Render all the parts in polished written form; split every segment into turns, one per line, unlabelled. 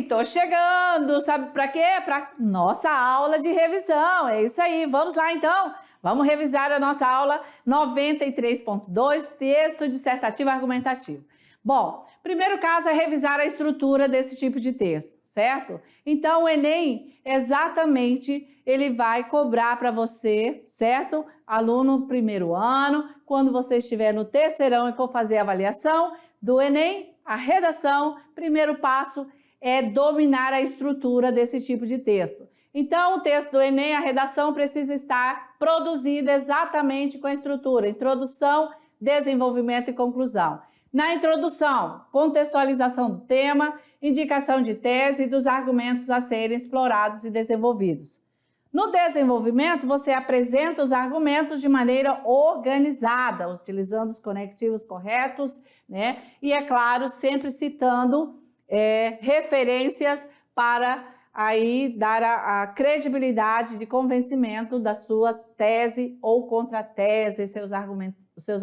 tô chegando, sabe para quê? Para nossa aula de revisão, é isso aí, vamos lá então? Vamos revisar a nossa aula 93.2, texto dissertativo argumentativo. Bom, primeiro caso é revisar a estrutura desse tipo de texto, certo? Então, o Enem, exatamente, ele vai cobrar para você, certo? Aluno primeiro ano, quando você estiver no terceirão e for fazer a avaliação do Enem, a redação, primeiro passo é dominar a estrutura desse tipo de texto. Então, o texto do Enem, a redação precisa estar produzida exatamente com a estrutura, introdução, desenvolvimento e conclusão. Na introdução, contextualização do tema, indicação de tese e dos argumentos a serem explorados e desenvolvidos. No desenvolvimento, você apresenta os argumentos de maneira organizada, utilizando os conectivos corretos, né? E, é claro, sempre citando referências para aí dar a credibilidade de convencimento da sua tese ou contra-tese, seus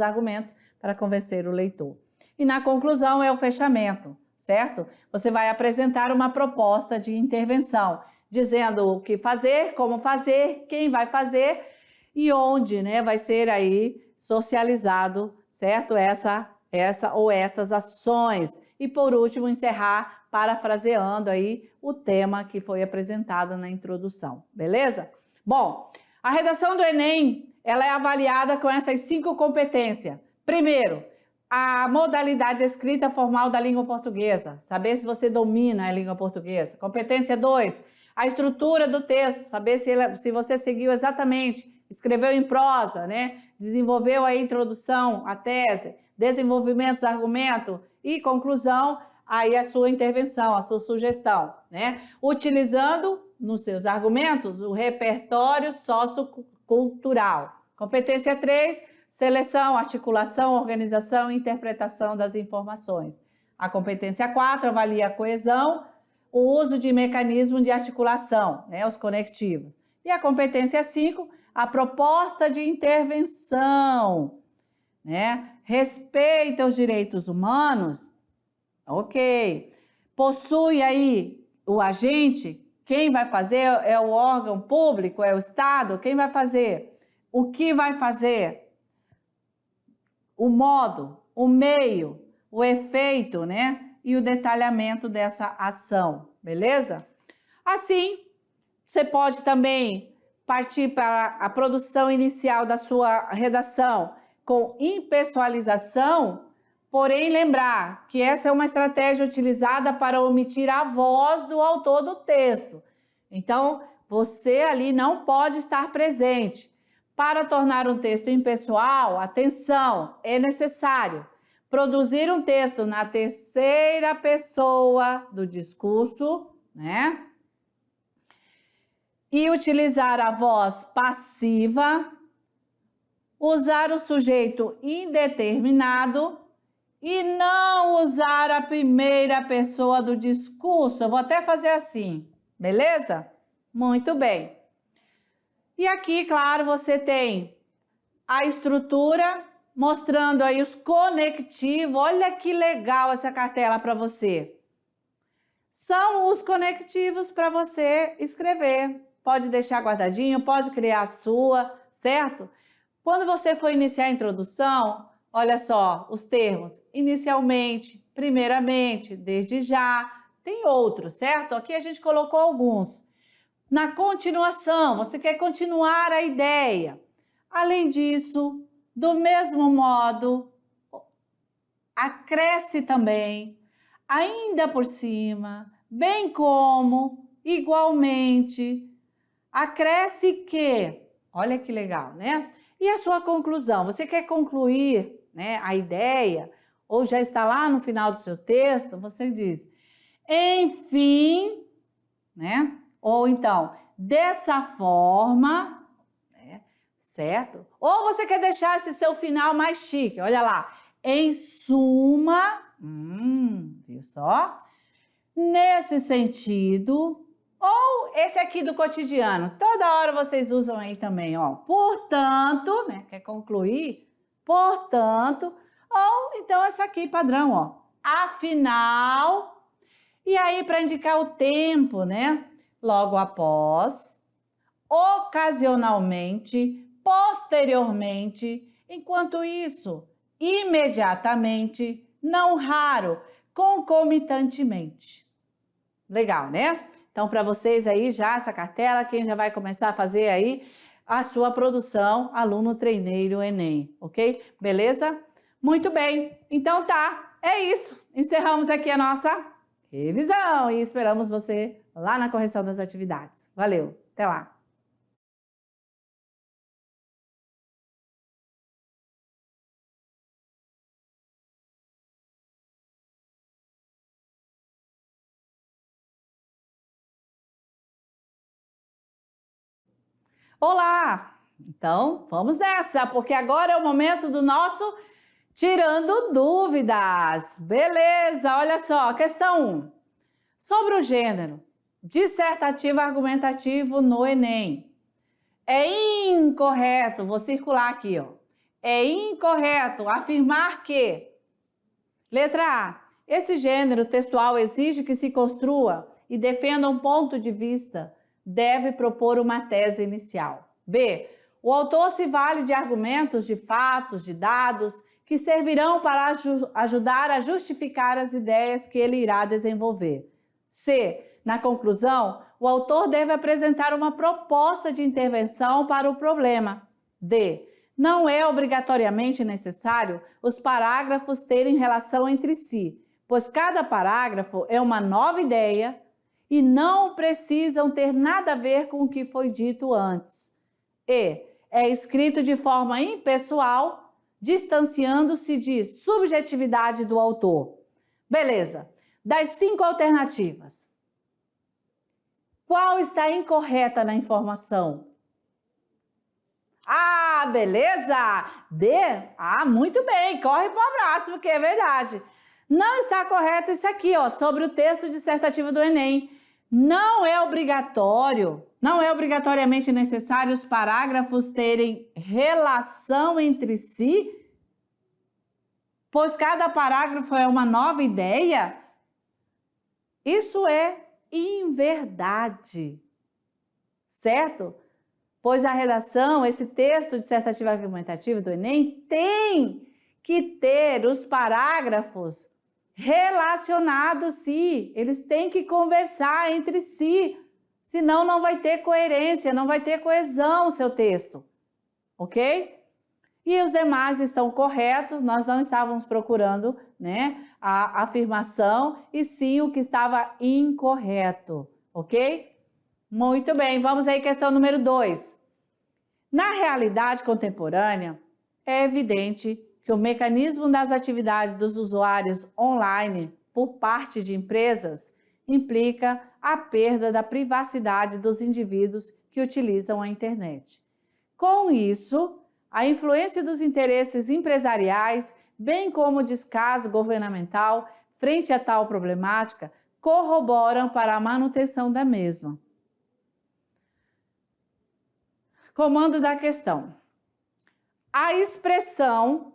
argumentos para convencer o leitor. E na conclusão é o fechamento, certo? Você vai apresentar uma proposta de intervenção, dizendo o que fazer, como fazer, quem vai fazer e onde, né, vai ser aí socializado, certo? Essa ou essas ações. E por último, encerrar parafraseando aí o tema que foi apresentado na introdução, beleza? Bom, a redação do Enem, ela é avaliada com essas 5 competências. Primeiro, a modalidade escrita formal da língua portuguesa, saber se você domina a língua portuguesa. Competência 2, a estrutura do texto, saber se você seguiu exatamente, escreveu em prosa, né? Desenvolveu a introdução, a tese, desenvolvimento, argumento e conclusão, aí a sua intervenção, a sua sugestão, né? Utilizando nos seus argumentos o repertório sociocultural. Competência 3, seleção, articulação, organização e interpretação das informações. A competência 4 avalia a coesão, o uso de mecanismo de articulação, né, os conectivos. E a competência 5, a proposta de intervenção, né? Respeita os direitos humanos, ok. Possui aí o agente, quem vai fazer é o órgão público, é o Estado, quem vai fazer? O que vai fazer? O modo, o meio, o efeito, né? E o detalhamento dessa ação, beleza? Assim, você pode também partir para a produção inicial da sua redação com impessoalização, porém lembrar que essa é uma estratégia utilizada para omitir a voz do autor do texto. Então, você ali não pode estar presente. Para tornar um texto impessoal, atenção, é necessário produzir um texto na terceira pessoa do discurso, né? E utilizar a voz passiva, usar o sujeito indeterminado e não usar a primeira pessoa do discurso. Eu vou até fazer assim, beleza? Muito bem. E aqui, claro, você tem a estrutura, mostrando aí os conectivos. Olha que legal essa cartela para você. São os conectivos para você escrever. Pode deixar guardadinho, pode criar a sua, certo? Quando você for iniciar a introdução, olha só os termos. Inicialmente, primeiramente, desde já, tem outros, certo? Aqui a gente colocou alguns. Na continuação, você quer continuar a ideia. Além disso, do mesmo modo, acresce também, ainda por cima, bem como, igualmente, acresce que, olha que legal, né? E a sua conclusão, você quer concluir, né, a ideia, ou já está lá no final do seu texto, você diz, enfim, né? Ou então, dessa forma, né? Certo? Ou você quer deixar esse seu final mais chique, olha lá, em suma, viu só? Nesse sentido, ou esse aqui do cotidiano, toda hora vocês usam aí também, ó. Portanto, né? Quer concluir? Portanto, ou então essa aqui padrão, ó. Afinal, E aí, para indicar o tempo, né? Logo após, ocasionalmente, posteriormente, enquanto isso, imediatamente, não raro, concomitantemente. Legal, né? Então, para vocês aí já essa cartela, quem já vai começar a fazer aí a sua produção, aluno treineiro Enem, ok? Beleza? Muito bem. Então tá, é isso. Encerramos aqui a nossa revisão e esperamos você lá na correção das atividades. Valeu, até lá. Olá! Então, vamos nessa, porque agora é o momento do nosso Tirando Dúvidas. Beleza, olha só, questão 1. Sobre o gênero dissertativo argumentativo no Enem. É incorreto, vou circular aqui, ó. É incorreto afirmar que, letra A, esse gênero textual exige que se construa e defenda um ponto de vista, deve propor uma tese inicial. B, o autor se vale de argumentos, de fatos, de dados, que servirão para ajudar a justificar as ideias que ele irá desenvolver. C, na conclusão, o autor deve apresentar uma proposta de intervenção para o problema. D, não é obrigatoriamente necessário os parágrafos terem relação entre si, pois cada parágrafo é uma nova ideia e não precisam ter nada a ver com o que foi dito antes. E é escrito de forma impessoal, distanciando-se de subjetividade do autor. Beleza. Das 5 alternativas, qual está incorreta na informação? Ah, beleza! D? Ah, muito bem, corre para o próximo, que é verdade. Não está correto isso aqui, ó, sobre o texto dissertativo do Enem. Não é obrigatório, não é obrigatoriamente necessário os parágrafos terem relação entre si, pois cada parágrafo é uma nova ideia. Isso é inverdade, certo? Pois a redação, esse texto dissertativo argumentativo do Enem, tem que ter os parágrafos relacionados, sim. Eles têm que conversar entre si, senão não vai ter coerência, não vai ter coesão o seu texto, ok? E os demais estão corretos, nós não estávamos procurando, né, a afirmação, e sim o que estava incorreto, ok? Muito bem, vamos aí questão número 2. Na realidade contemporânea, é evidente que o mecanismo das atividades dos usuários online por parte de empresas implica a perda da privacidade dos indivíduos que utilizam a internet. Com isso, a influência dos interesses empresariais, bem como o descaso governamental frente a tal problemática, corroboram para a manutenção da mesma. Comando da questão. A expressão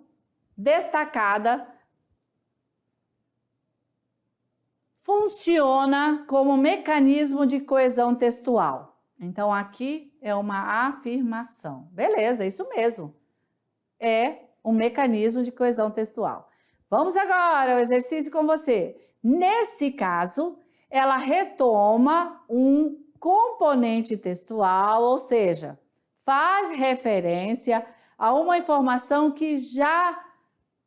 destacada funciona como mecanismo de coesão textual. Então, aqui é uma afirmação. Beleza, isso mesmo. É um mecanismo de coesão textual. Vamos agora ao exercício com você. Nesse caso, ela retoma um componente textual, ou seja, faz referência a uma informação que já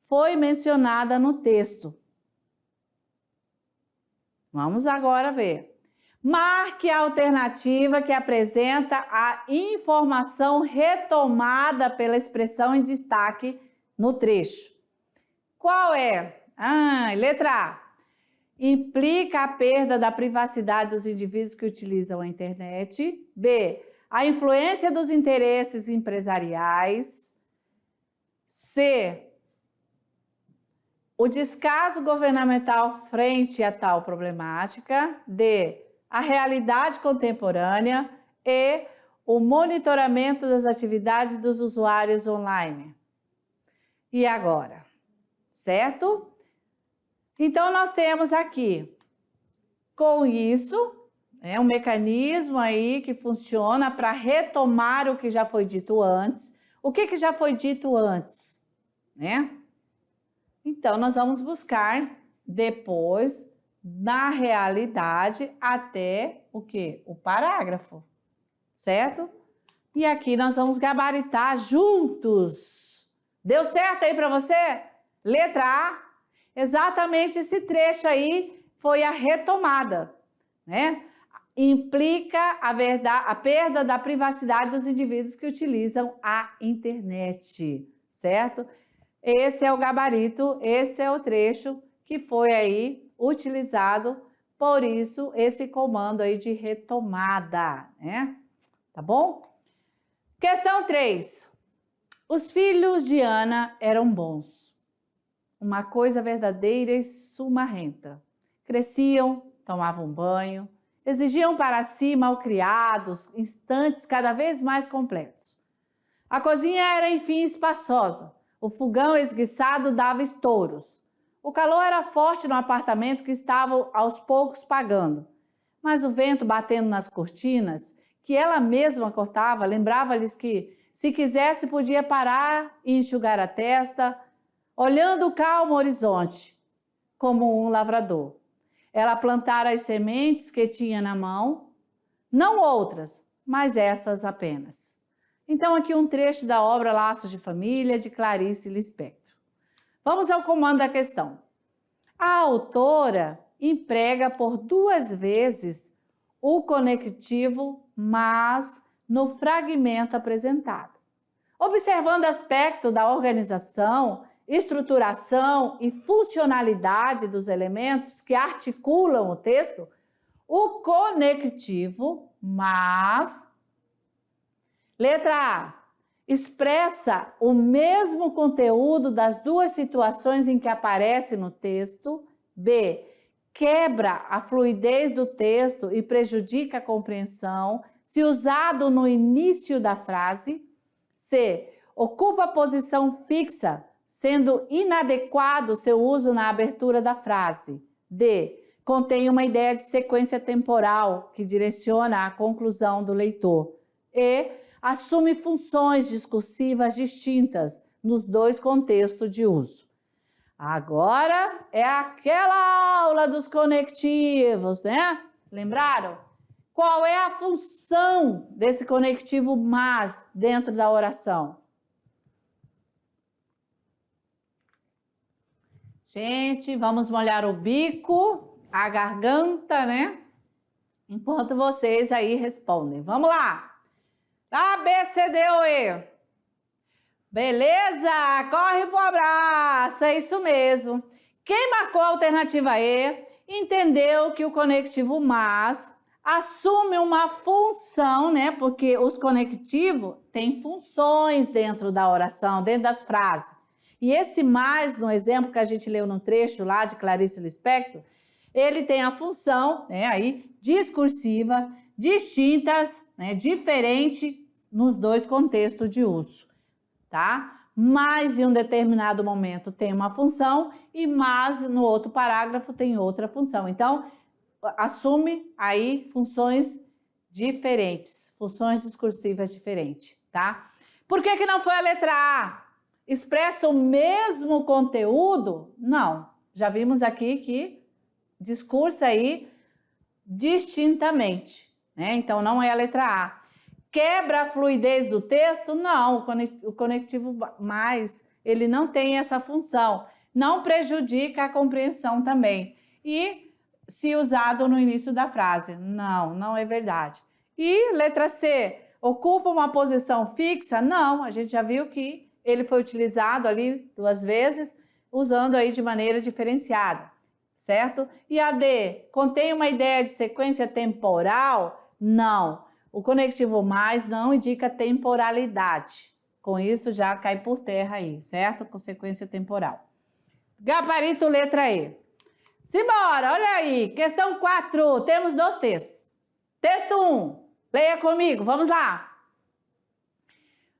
foi mencionada no texto. Vamos agora ver. Marque a alternativa que apresenta a informação retomada pela expressão em destaque no trecho. Qual é? Letra A. Implica a perda da privacidade dos indivíduos que utilizam a internet. B. A influência dos interesses empresariais. C. O descaso governamental frente a tal problemática. D. A realidade contemporânea. E o monitoramento das atividades dos usuários online. E agora? Certo? Então, nós temos aqui Com isso, é um mecanismo aí que funciona para retomar o que já foi dito antes. O que já foi dito antes, né? Então, nós vamos buscar depois, na realidade, até o quê? O parágrafo, certo? E aqui nós vamos gabaritar juntos. Deu certo aí para você? Letra A, exatamente esse trecho aí foi a retomada, né? Implica a perda da privacidade dos indivíduos que utilizam a internet, certo? Esse é o gabarito, esse é o trecho que foi aí utilizado, por isso esse comando aí de retomada, né? Tá bom? Questão 3. Os filhos de Ana eram bons, uma coisa verdadeira e sumarrenta. Cresciam, tomavam banho, exigiam para si malcriados, instantes cada vez mais completos. A cozinha era, enfim, espaçosa. O fogão esguiçado dava estouros. O calor era forte no apartamento que estavam aos poucos pagando. Mas o vento batendo nas cortinas, que ela mesma cortava, lembrava-lhes que, se quisesse, podia parar e enxugar a testa, olhando o calmo horizonte, como um lavrador. Ela plantara as sementes que tinha na mão, não outras, mas essas apenas. Então, aqui um trecho da obra Laços de Família, de Clarice Lispector. Vamos ao comando da questão. A autora emprega por 2 vezes o conectivo mas no fragmento apresentado. Observando aspecto da organização, estruturação e funcionalidade dos elementos que articulam o texto, o conectivo mas, letra A, expressa o mesmo conteúdo das 2 situações em que aparece no texto. B, quebra a fluidez do texto e prejudica a compreensão, se usado no início da frase. C, ocupa posição fixa, sendo inadequado seu uso na abertura da frase. D, contém uma ideia de sequência temporal que direciona a conclusão do leitor. E assume funções discursivas distintas nos 2 contextos de uso. Agora é aquela aula dos conectivos, né? Lembraram? Qual é a função desse conectivo mas dentro da oração? Gente, vamos molhar o bico, a garganta, né? Enquanto vocês aí respondem. Vamos lá! A, B, C, D ou E? Beleza? Corre pro abraço, é isso mesmo. Quem marcou a alternativa E entendeu que o conectivo mas assume uma função, né? Porque os conectivos têm funções dentro da oração, dentro das frases. E esse mais, no exemplo que a gente leu no trecho lá de Clarice Lispector, ele tem a função, né, aí, discursiva, distintas, né, diferente nos 2 contextos de uso, tá? Mas em um determinado momento tem uma função e mas no outro parágrafo tem outra função. Então, assume aí funções diferentes, funções discursivas diferentes, tá? Por que não foi a letra A? Expressa o mesmo conteúdo? Não. Já vimos aqui que discursa aí distintamente, né? Então, não é a letra A. Quebra a fluidez do texto? Não, o conectivo mais, ele não tem essa função. Não prejudica a compreensão também. E se usado no início da frase? Não, não é verdade. E letra C, ocupa uma posição fixa? Não, a gente já viu que ele foi utilizado ali 2 vezes, usando aí de maneira diferenciada, certo? E a D, contém uma ideia de sequência temporal? Não. O conectivo mais não indica temporalidade. Com isso já cai por terra aí, certo? Consequência temporal. Gabarito letra E. Simbora, olha aí. Questão 4. Temos 2 textos. Texto 1. Leia comigo, vamos lá.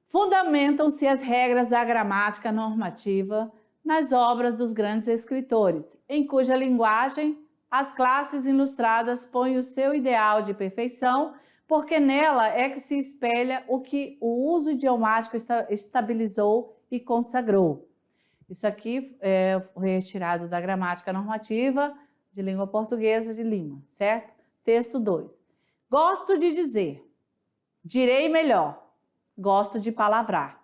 Fundamentam-se as regras da gramática normativa nas obras dos grandes escritores, em cuja linguagem as classes ilustradas põem o seu ideal de perfeição, porque nela é que se espelha o que o uso idiomático estabilizou e consagrou. Isso aqui foi retirado da gramática normativa de língua portuguesa de Lima, certo? Texto 2. Gosto de dizer, direi melhor, gosto de palavrar.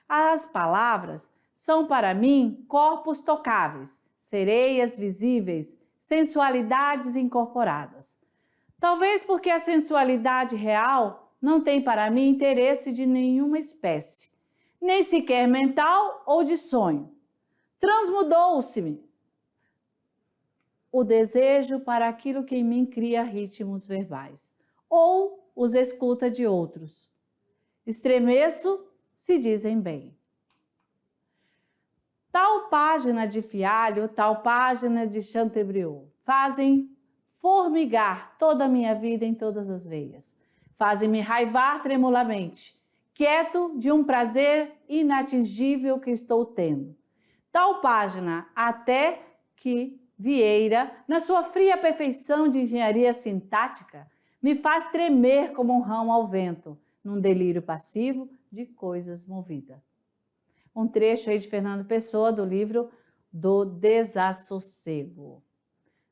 As palavras são para mim corpos tocáveis, sereias visíveis, sensualidades incorporadas. Talvez porque a sensualidade real não tem para mim interesse de nenhuma espécie, nem sequer mental ou de sonho. Transmudou-se-me o desejo para aquilo que em mim cria ritmos verbais, ou os escuta de outros. Estremeço se dizem bem. Tal página de Fialho, tal página de Chateaubriand fazem formigar toda a minha vida em todas as veias. Fazem-me raivar tremulamente, quieto de um prazer inatingível que estou tendo. Tal página até que Vieira, na sua fria perfeição de engenharia sintática, me faz tremer como um ramo ao vento, num delírio passivo de coisas movidas. Um trecho aí de Fernando Pessoa, do livro do Desassossego.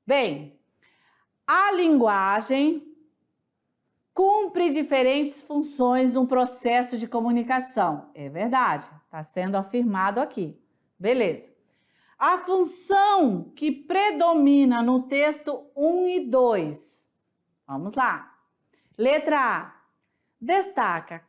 Bem, a linguagem cumpre diferentes funções num processo de comunicação. É verdade, está sendo afirmado aqui. Beleza. A função que predomina no texto 1 e 2. Vamos lá. Letra A. Destaca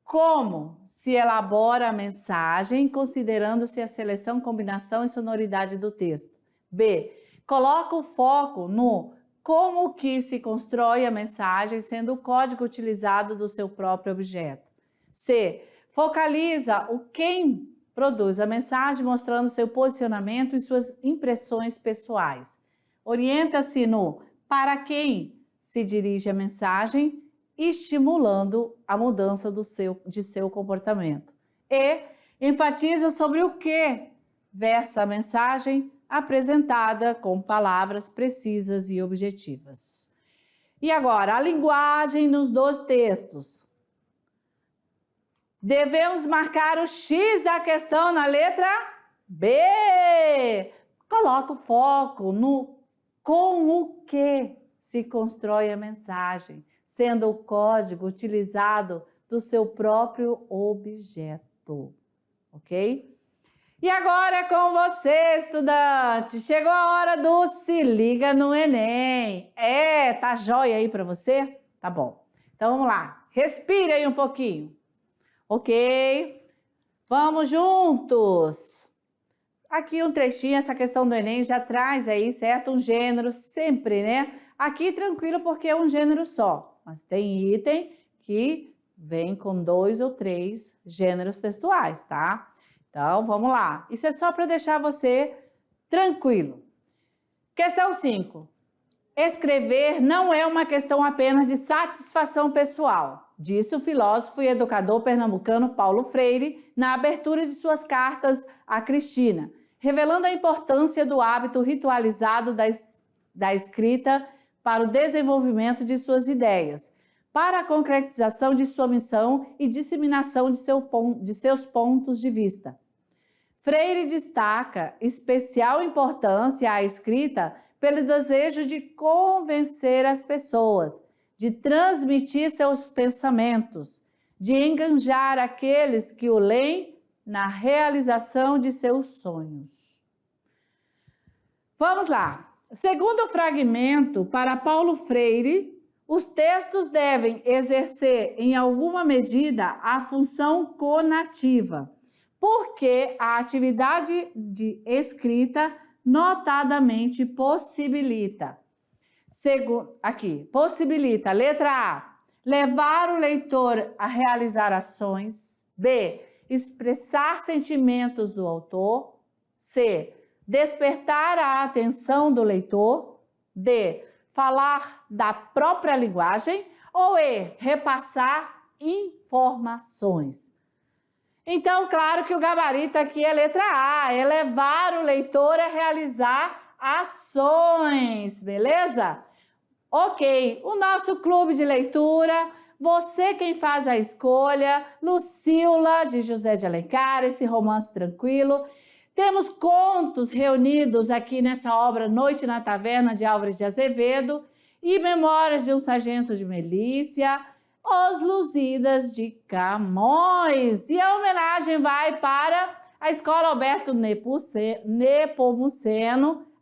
como se elabora a mensagem, considerando-se a seleção, combinação e sonoridade do texto. B. Coloca o foco no como que se constrói a mensagem, sendo o código utilizado do seu próprio objeto. C. Focaliza o quem produz a mensagem, mostrando seu posicionamento e suas impressões pessoais. Orienta-se no para quem se dirige a mensagem, estimulando a mudança de seu comportamento. E enfatiza sobre o que versa a mensagem apresentada com palavras precisas e objetivas. E agora, a linguagem nos dois textos. Devemos marcar o X da questão na letra B. Coloca o foco no com o que se constrói a mensagem, sendo o código utilizado do seu próprio objeto, ok? E agora é com você, estudante. Chegou a hora do Se Liga no Enem. Tá jóia aí para você? Tá bom. Então vamos lá. Respira aí um pouquinho. Ok? Vamos juntos. Aqui um trechinho, essa questão do Enem já traz aí, certo? Um gênero sempre, né? Aqui tranquilo porque é um gênero só, mas tem item que vem com 2 ou 3 gêneros textuais, tá? Então, vamos lá. Isso é só para deixar você tranquilo. Questão 5. Escrever não é uma questão apenas de satisfação pessoal, disse o filósofo e educador pernambucano Paulo Freire na abertura de suas cartas a Cristina, revelando a importância do hábito ritualizado da escrita para o desenvolvimento de suas ideias, para a concretização de sua missão e disseminação de seus pontos de vista. Freire destaca especial importância à escrita pelo desejo de convencer as pessoas, de transmitir seus pensamentos, de enganjar aqueles que o leem na realização de seus sonhos. Vamos lá. Segundo o fragmento, para Paulo Freire, os textos devem exercer, em alguma medida, a função conativa, porque a atividade de escrita notadamente possibilita, possibilita, letra A, levar o leitor a realizar ações, B, expressar sentimentos do autor, C, despertar a atenção do leitor, D, falar da própria linguagem, ou E, repassar informações. Então, claro que o gabarito aqui é letra A, é levar o leitor a realizar ações, beleza? Ok, o nosso clube de leitura, você quem faz a escolha, Lucila, de José de Alencar, esse romance tranquilo. Temos contos reunidos aqui nessa obra Noite na Taverna, de Álvares de Azevedo, e Memórias de um Sargento de Milícia, Os Lusíadas de Camões. E a homenagem vai para a Escola Alberto Nepomuceno,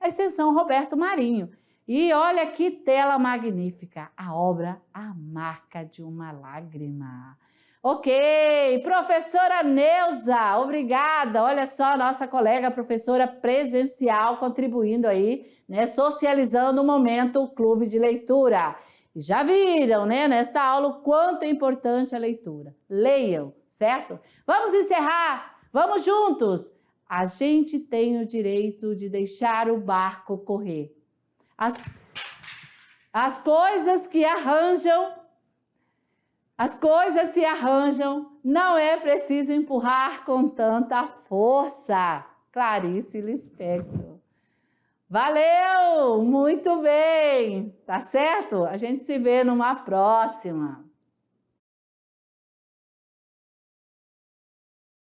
a extensão Roberto Marinho. E olha que tela magnífica, a obra A Marca de uma Lágrima. Ok, professora Neuza, obrigada. Olha só, nossa colega professora presencial contribuindo aí, né, socializando o momento, o clube de leitura. E já viram, né, nesta aula o quanto é importante a leitura. Leiam, certo? Vamos encerrar, vamos juntos. A gente tem o direito de deixar o barco correr. As coisas que arranjam, as coisas se arranjam, não é preciso empurrar com tanta força. Clarice Lispector. Valeu, muito bem, tá certo? A gente se vê numa próxima.